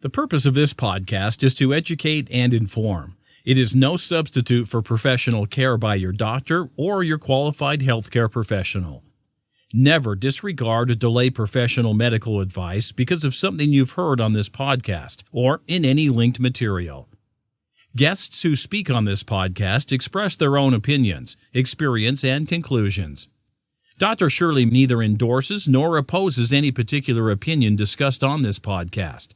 The purpose of this podcast is to educate and inform. It is no substitute for professional care by your doctor or your qualified healthcare professional. Never disregard or delay professional medical advice because of something you've heard on this podcast or in any linked material. Guests who speak on this podcast express their own opinions, experience, and conclusions. Dr. Shirley neither endorses nor opposes any particular opinion discussed on this podcast.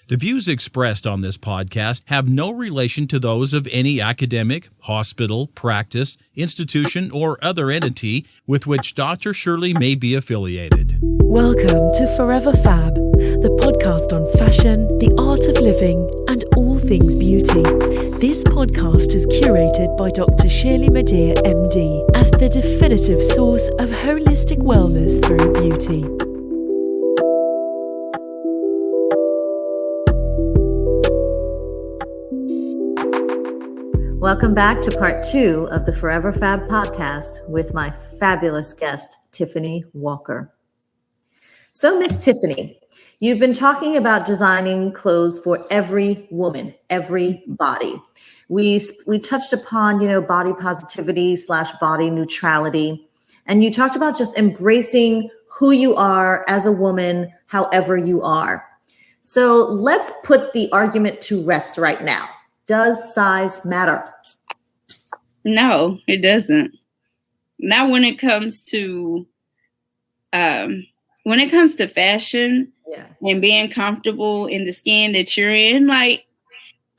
The views expressed on this podcast have no relation to those of any academic, hospital, practice, institution, or other entity with which Dr. Shirley may be affiliated. Welcome to Forever F.A.B, the podcast on fashion, the art of living, and all things beauty. This podcast is curated by Dr. Shirley Madhere, MD, as the definitive source of holistic wellness through beauty. Welcome back to part 2 of the Forever F.A.B podcast with my fabulous guest, Tiffany Walker. So, Miss Tiffany, you've been talking about designing clothes for every woman, every body. We touched upon, body positivity / body neutrality. And you talked about just embracing who you are as a woman, however you are. So let's put the argument to rest right now. Does size matter? No, it doesn't. Not when it comes to fashion and being comfortable in the skin that you're in. Like,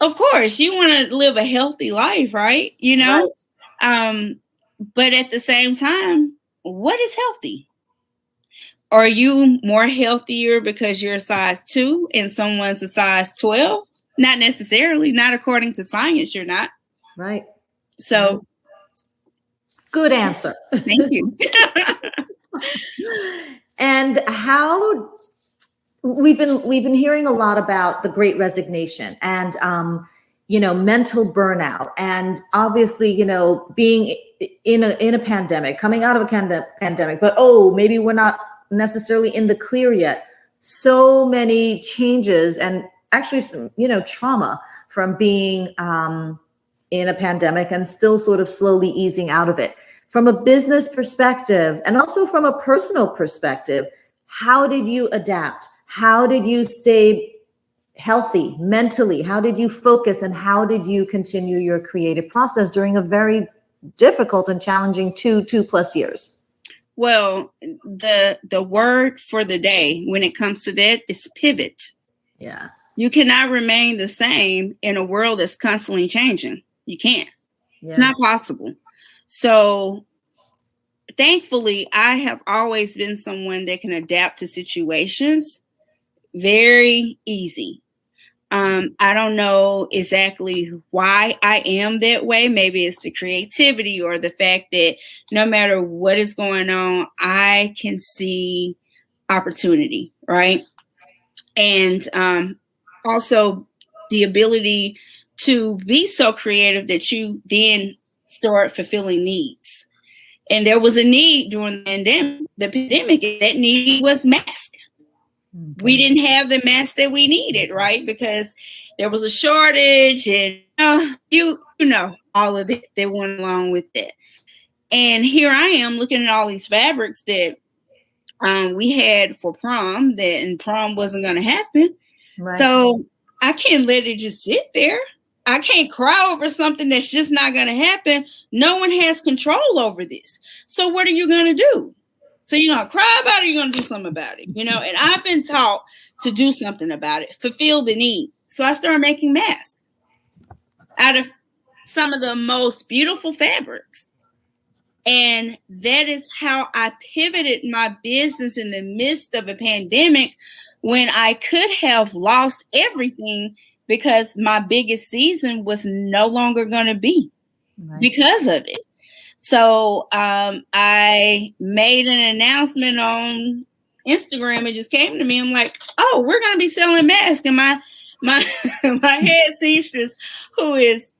of course, you want to live a healthy life, right? Right. But at the same time, what is healthy? Are you more healthier because you're a size 2 and someone's a size 12? Not necessarily, not according to science, you're not. Right. So. Good answer. Thank you. And how we've been hearing a lot about the Great Resignation and, mental burnout. And obviously, being in a pandemic, coming out of a pandemic, but, maybe we're not necessarily in the clear yet. So many changes and actually some, trauma from being in a pandemic and still sort of slowly easing out of it. From a business perspective and also from a personal perspective, how did you adapt? How did you stay healthy mentally? How did you focus and how did you continue your creative process during a very difficult and challenging two plus years? Well, the word for the day when it comes to that is pivot. Yeah. You cannot remain the same in a world that's constantly changing. You can't. Yeah. It's not possible. So thankfully, I have always been someone that can adapt to situations very easy. I don't know exactly why I am that way. Maybe it's the creativity or the fact that no matter what is going on, I can see opportunity, right? And also the ability to be so creative that you then start fulfilling needs. And there was a need during the pandemic. That need was masks. Okay. We didn't have the masks that we needed, right? Because there was a shortage and all of that went along with that. And here I am looking at all these fabrics that we had for prom, and prom wasn't going to happen. Right. So I can't let it just sit there. I can't cry over something that's just not going to happen. No one has control over this. So what are you going to do? So you're going to cry about it, or you're going to do something about it, and I've been taught to do something about it, fulfill the need. So I started making masks out of some of the most beautiful fabrics. And that is how I pivoted my business in the midst of a pandemic when I could have lost everything because my biggest season was no longer going to be because of it. So I made an announcement on Instagram. It just came to me. I'm like, oh, we're going to be selling masks. And my head seamstress, who is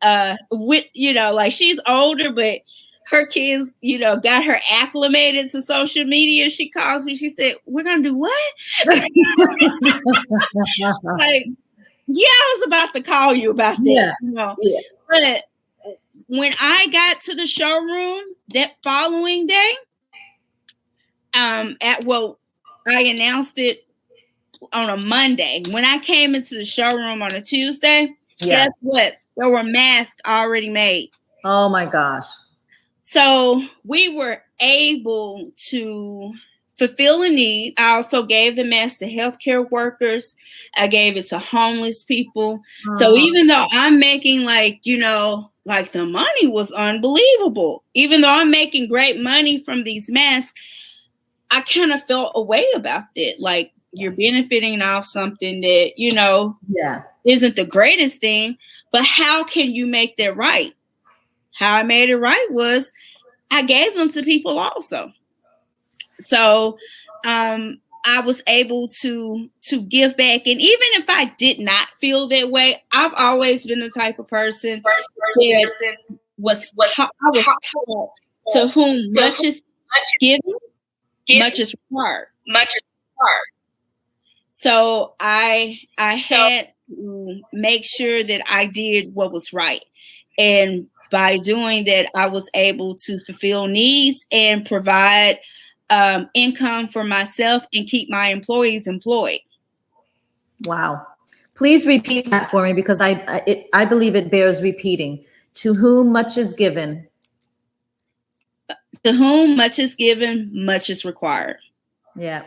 she's older, but her kids, got her acclimated to social media. She calls me. She said, "We're going to do what?" Yeah, I was about to call you about that. Yeah. But when I got to the showroom that following day, I announced it on a Monday. When I came into the showroom on a Tuesday, guess what? There were masks already made. Oh my gosh. So we were able to fulfill a need. I also gave the mask to healthcare workers. I gave it to homeless people. So even though I'm making like the money was unbelievable, even though I'm making great money from these masks, I kind of felt a way about that. Like, you're benefiting off something that, isn't the greatest thing, but how can you make that right? How I made it right was I gave them to people also. So I was able to give back. And even if I did not feel that way, I've always been the type of person that was taught to whom much is given, much is required. So I had to make sure that I did what was right. And by doing that, I was able to fulfill needs and provide income for myself and keep my employees employed. Wow. Please repeat that for me, because I believe it bears repeating. To whom much is given. To whom much is given, much is required. Yeah.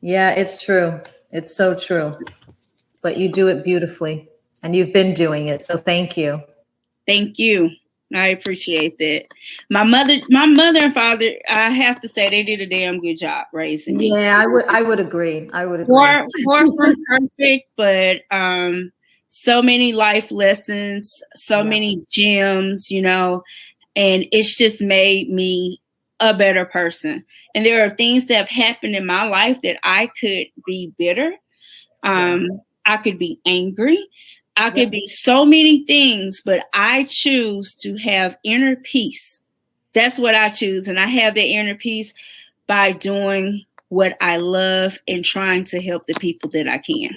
Yeah, it's true. It's so true. But you do it beautifully, and you've been doing it. So thank you. Thank you. I appreciate that. My mother and father, I have to say, they did a damn good job raising me. Yeah, I would agree. Far from perfect, but so many life lessons, so many gems, and it's just made me a better person. And there are things that have happened in my life that I could be bitter. I could be angry. I could be so many things, but I choose to have inner peace. That's what I choose. And I have that inner peace by doing what I love and trying to help the people that I can.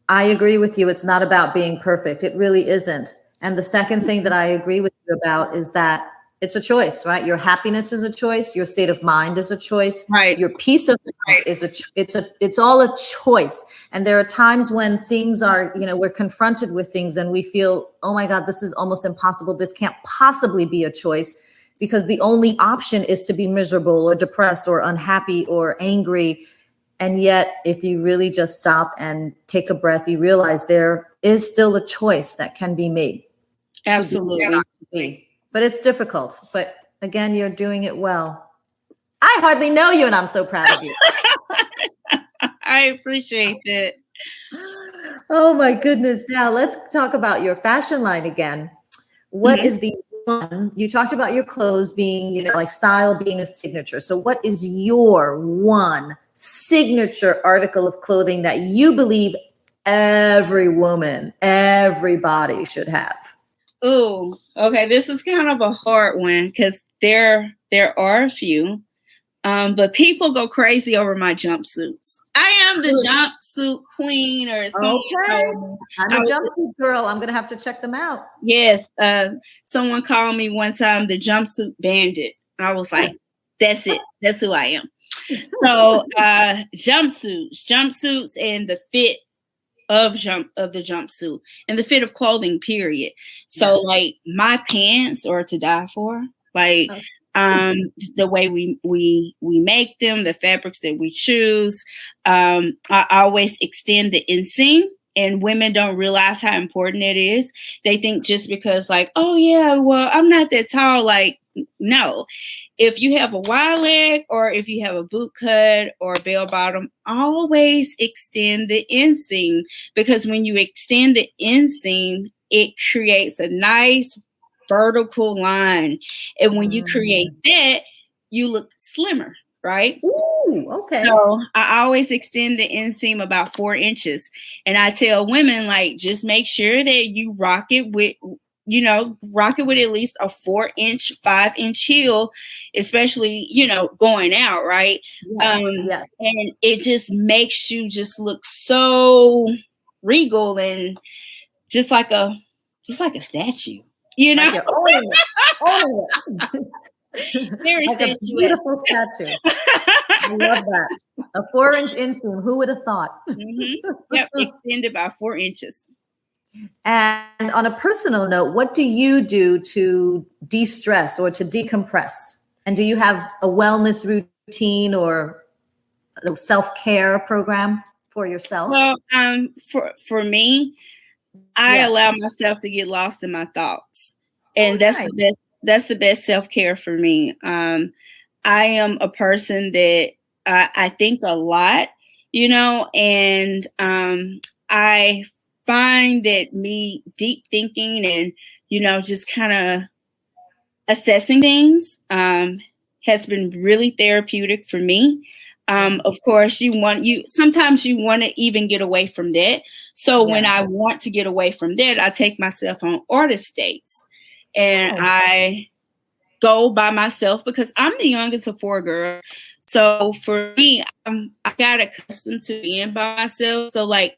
I agree with you. It's not about being perfect. It really isn't. And the second thing that I agree with you about is that it's a choice, right? Your happiness is a choice. Your state of mind is a choice. Right. Your peace of mind is it's all a choice. And there are times when things are, we're confronted with things and we feel, oh my God, this is almost impossible. This can't possibly be a choice, because the only option is to be miserable or depressed or unhappy or angry. And yet, if you really just stop and take a breath, you realize there is still a choice that can be made. Absolutely. But it's difficult. But again, you're doing it well. I hardly know you, and I'm so proud of you. I appreciate that. Oh my goodness. Now let's talk about your fashion line again. What is the one? You talked about your clothes being, like style being a signature. So what is your one signature article of clothing that you believe every woman, everybody should have? Oh, okay. This is kind of a hard one because there are a few, but people go crazy over my jumpsuits. I am the jumpsuit queen, or something. Okay. I'm a jumpsuit girl. I'm gonna have to check them out. Yes. Someone called me one time the jumpsuit bandit. I was like, that's it. That's who I am. So jumpsuits, and the fit of the jumpsuit and the fit of clothing, period. So like my pants are to die for. Like the way we make them, the fabrics that we choose. I always extend the inseam, and women don't realize how important it is. They think just because like, oh yeah, well, I'm not that tall. Like, no, if you have a wide leg or if you have a boot cut or bell bottom, always extend the inseam, because when you extend the inseam, it creates a nice vertical line. And when you create that, you look slimmer, right? Ooh, okay. So I always extend the inseam about 4 inches. And I tell women, like, just make sure that you rock it with at least a 4-inch, 5-inch heel, especially, going out, right? And it just makes you just look so regal and just like a statue, you know. Like owning it. Very like a beautiful statue. I love that. A 4-inch inseam. Who would have thought? Yep, extended by 4 inches. And on a personal note, what do you do to de-stress or to decompress? And do you have a wellness routine or a self-care program for yourself? Well, for me, I allow myself to get lost in my thoughts, and that's the best self-care for me. I am a person that I think a lot, you know, and I find that me deep thinking and, you know, just kind of assessing things has been really therapeutic for me. Of course, sometimes you want to even get away from that. So when I want to get away from that, I take myself on artist dates and I go by myself because I'm the youngest of 4 girls. So for me, I got accustomed to being by myself. So like,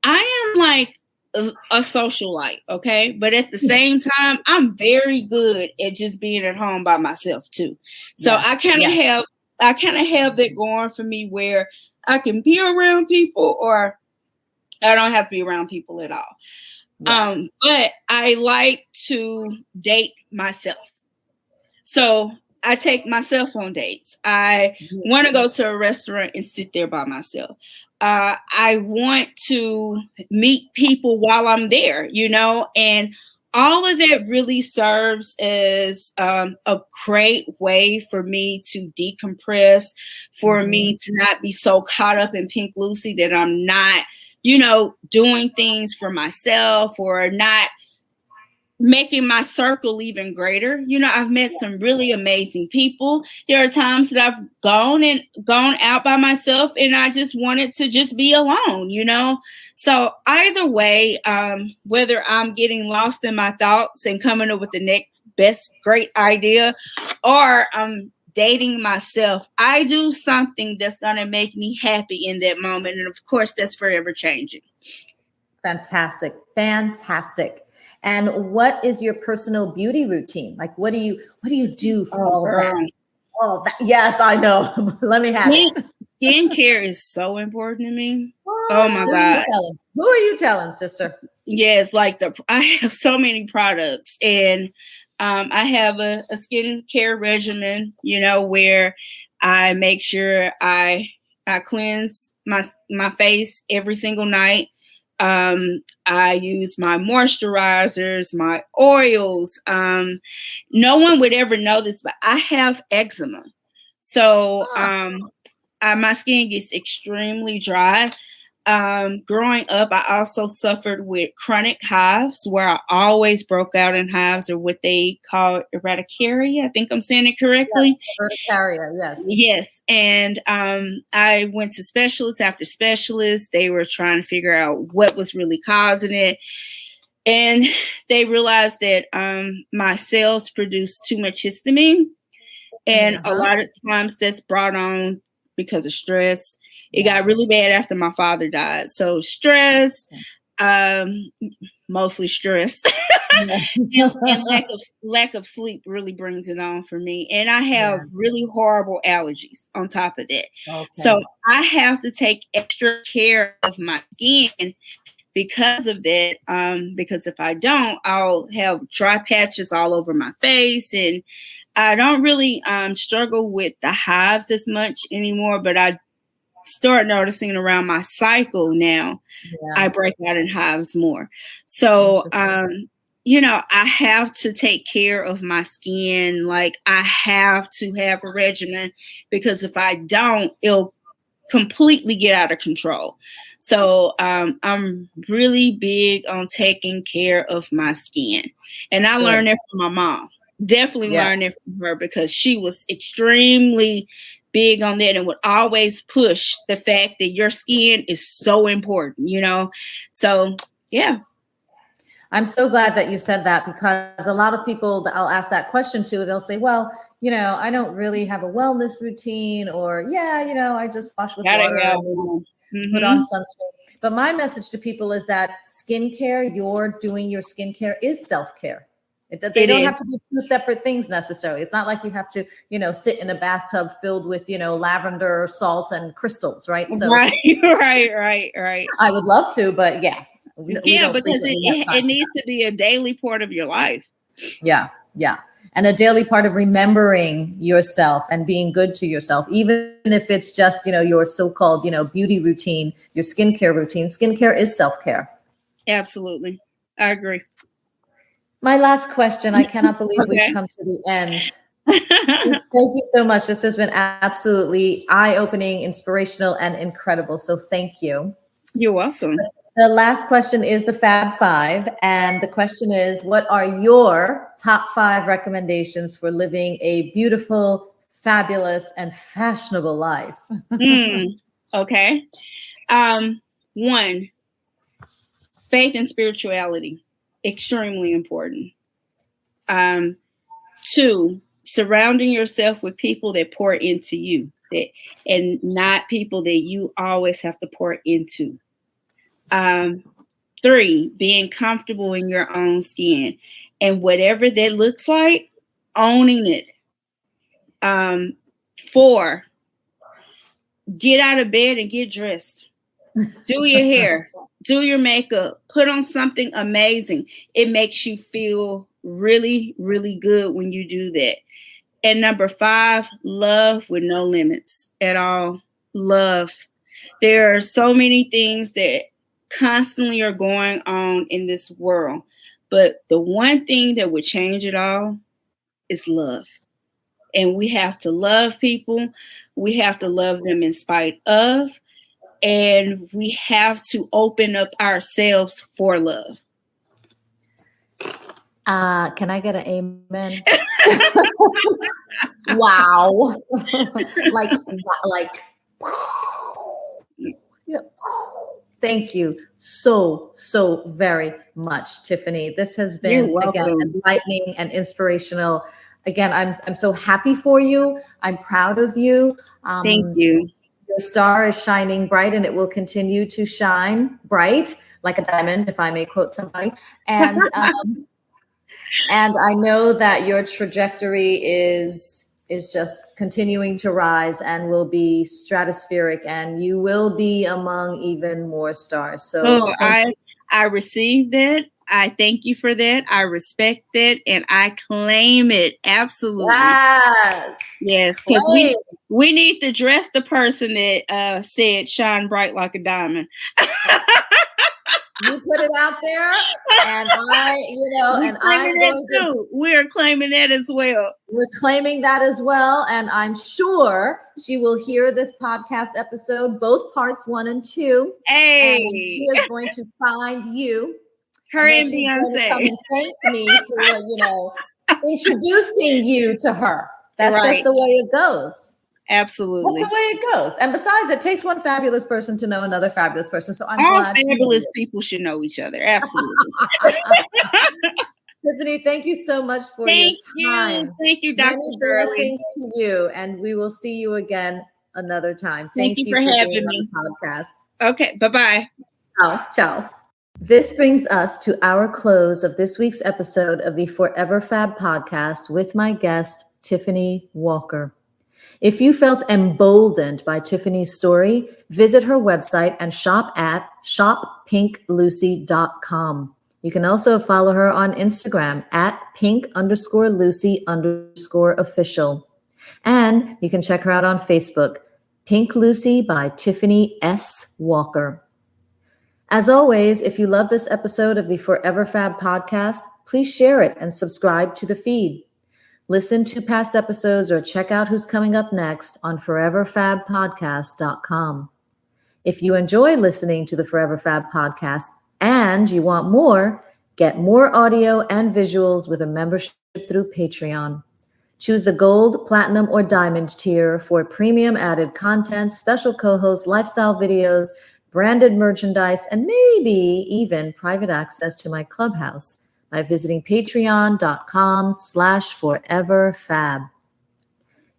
I am like a socialite, okay? But at the same time, I'm very good at just being at home by myself too. So I kind of have that going for me where I can be around people or I don't have to be around people at all. But I like to date myself. So I take myself on dates. I want to go to a restaurant and sit there by myself. I want to meet people while I'm there, you know, and all of that really serves as a great way for me to decompress, for me to not be so caught up in Pink Lucy that I'm not, you know, doing things for myself or not making my circle even greater. You know, I've met some really amazing people. There are times that I've gone out by myself and I just wanted to just be alone, you know? So either way, whether I'm getting lost in my thoughts and coming up with the next best great idea, or I'm dating myself, I do something that's going to make me happy in that moment. And of course, that's forever changing. Fantastic. And what is your personal beauty routine? Like, what do you do for all that? Oh, that? Yes, I know. Let me have it. Skincare is so important to me. Oh my God. Who are you telling, sister? Yes, like I have so many products, and I have a skincare regimen, you know, where I make sure I cleanse my face every single night. I use my moisturizers, my oils. No one would ever know this, but I have eczema. So my skin gets extremely dry. Growing up, I also suffered with chronic hives where I always broke out in hives, or what they call urticaria. I think I'm saying it correctly. Yes, urticaria, yes. Yes. And I went to specialists after specialists. They were trying to figure out what was really causing it. And they realized that my cells produce too much histamine. And a lot of times that's brought on because of stress. It got really bad after my father died. So stress, mostly stress, and lack of sleep really brings it on for me. And I have really horrible allergies on top of that. Okay. So I have to take extra care of my skin because of that. Because if I don't, I'll have dry patches all over my face, and I don't really struggle with the hives as much anymore, but I start noticing around my cycle now, I break out in hives more. So, you know, I have to take care of my skin. Like, I have to have a regimen, because if I don't, it'll completely get out of control. So I'm really big on taking care of my skin. And I learned it from my mom. Definitely learned it from her, because she was extremely big on that and would always push the fact that your skin is so important, you know? So, yeah. I'm so glad that you said that, because a lot of people that I'll ask that question to, they'll say, well, you know, I don't really have a wellness routine, or, you know, I just wash with water. put on sunscreen. But my message to people is that skincare, you're doing your skincare is self-care. They don't have to be two separate things necessarily. It's not like you have to, sit in a bathtub filled with, lavender salts and crystals, right? So right. I would love to, but yeah. Because it needs to be a daily part of your life. Yeah. And a daily part of remembering yourself and being good to yourself, even if it's just, your so-called, beauty routine, your skincare routine. Skincare is self-care. Absolutely. I agree. My last question. I cannot believe we've come to the end. Thank you so much. This has been absolutely eye-opening, inspirational, and incredible. So thank you. You're welcome. The last question is the Fab Five. And the question is, what are your top 5 recommendations for living a beautiful, fabulous, and fashionable life? Okay. 1, faith and spirituality. Extremely important. 2, surrounding yourself with people that pour into you, and not people that you always have to pour into. 3, being comfortable in your own skin, and whatever that looks like, owning it. 4, get out of bed and get dressed. Do your hair, do your makeup, put on something amazing. It makes you feel really, really good when you do that. And number 5, love with no limits at all. Love. There are so many things that constantly are going on in this world, but the one thing that would change it all is love. And we have to love people. We have to love them in spite of. And we have to open up ourselves for love. Can I get an amen? Wow. like. Thank you so very much, Tiffany. This has been, again, enlightening and inspirational. Again, I'm so happy for you. I'm proud of you. Thank you. Your star is shining bright, and it will continue to shine bright like a diamond, if I may quote somebody. And and I know that your trajectory is just continuing to rise and will be stratospheric, and you will be among even more stars. So I received that. I thank you for that. I respect that, and I claim it. Absolutely. Yes. Because we need to dress the person that said shine bright like a diamond. You put it out there, and we're claiming that as well. We're claiming that as well, and I'm sure she will hear this podcast episode, both parts 1 and 2. Hey, and she is going to find you. Her and she's Beyonce. Going to come and thank me for introducing you to her. That's just the way it goes. Absolutely. That's the way it goes. And besides, it takes one fabulous person to know another fabulous person. So I'm all glad fabulous people should know each other. Absolutely. Tiffany, thank you so much for your time. Thank you, Dr. Many Shirley. blessings to you, and we will see you again another time. Thank you for having me on the podcast. Okay, bye-bye. Ciao. This brings us to our close of this week's episode of the Forever F.A.B podcast with my guest, Tiffany Walker. If you felt emboldened by Tiffany's story, visit her website and shop at shoppinklucy.com. You can also follow her on Instagram at pink_Lucy_official. And you can check her out on Facebook, Pink Lucy by Tiffany S. Walker. As always, if you love this episode of the Forever F.A.B podcast, please share it and subscribe to the feed. Listen to past episodes or check out who's coming up next on foreverfabpodcast.com. If you enjoy listening to the Forever F.A.B podcast and you want more, get more audio and visuals with a membership through Patreon. Choose the gold, platinum, or diamond tier for premium added content, special co-hosts, lifestyle videos, branded merchandise, and maybe even private access to my clubhouse by visiting patreon.com/foreverfab.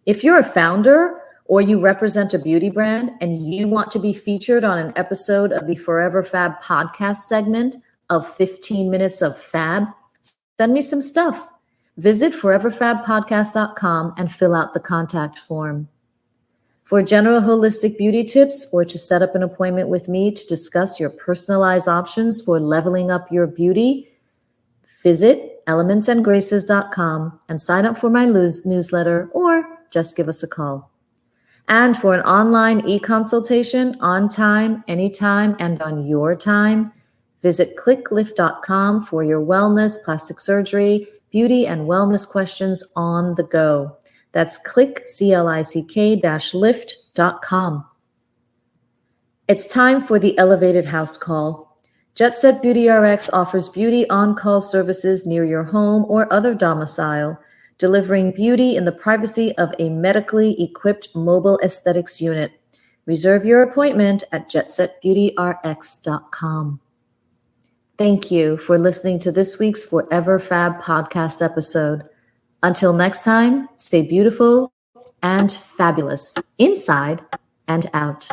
If you're a founder or you represent a beauty brand and you want to be featured on an episode of the Forever Fab podcast segment of 15 minutes of fab, send me some stuff. Visit foreverfabpodcast.com and fill out the contact form. For general holistic beauty tips or to set up an appointment with me to discuss your personalized options for leveling up your beauty, visit elementsandgraces.com and sign up for my newsletter or just give us a call. And for an online e-consultation on time, anytime, and on your time, visit clicklift.com for your wellness, plastic surgery, beauty, and wellness questions on the go. That's click-lift.com. It's time for the Elevated House Call. Jet Set Beauty RX offers beauty on-call services near your home or other domicile, delivering beauty in the privacy of a medically equipped mobile aesthetics unit. Reserve your appointment at jetsetbeautyrx.com. Thank you for listening to this week's Forever Fab podcast episode. Until next time, stay beautiful and fabulous, inside and out.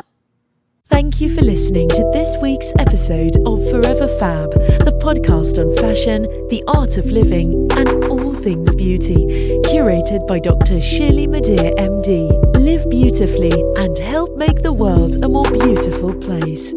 Thank you for listening to this week's episode of Forever Fab, the podcast on fashion, the art of living, and all things beauty, curated by Dr. Shirley Madhere, MD. Live beautifully and help make the world a more beautiful place.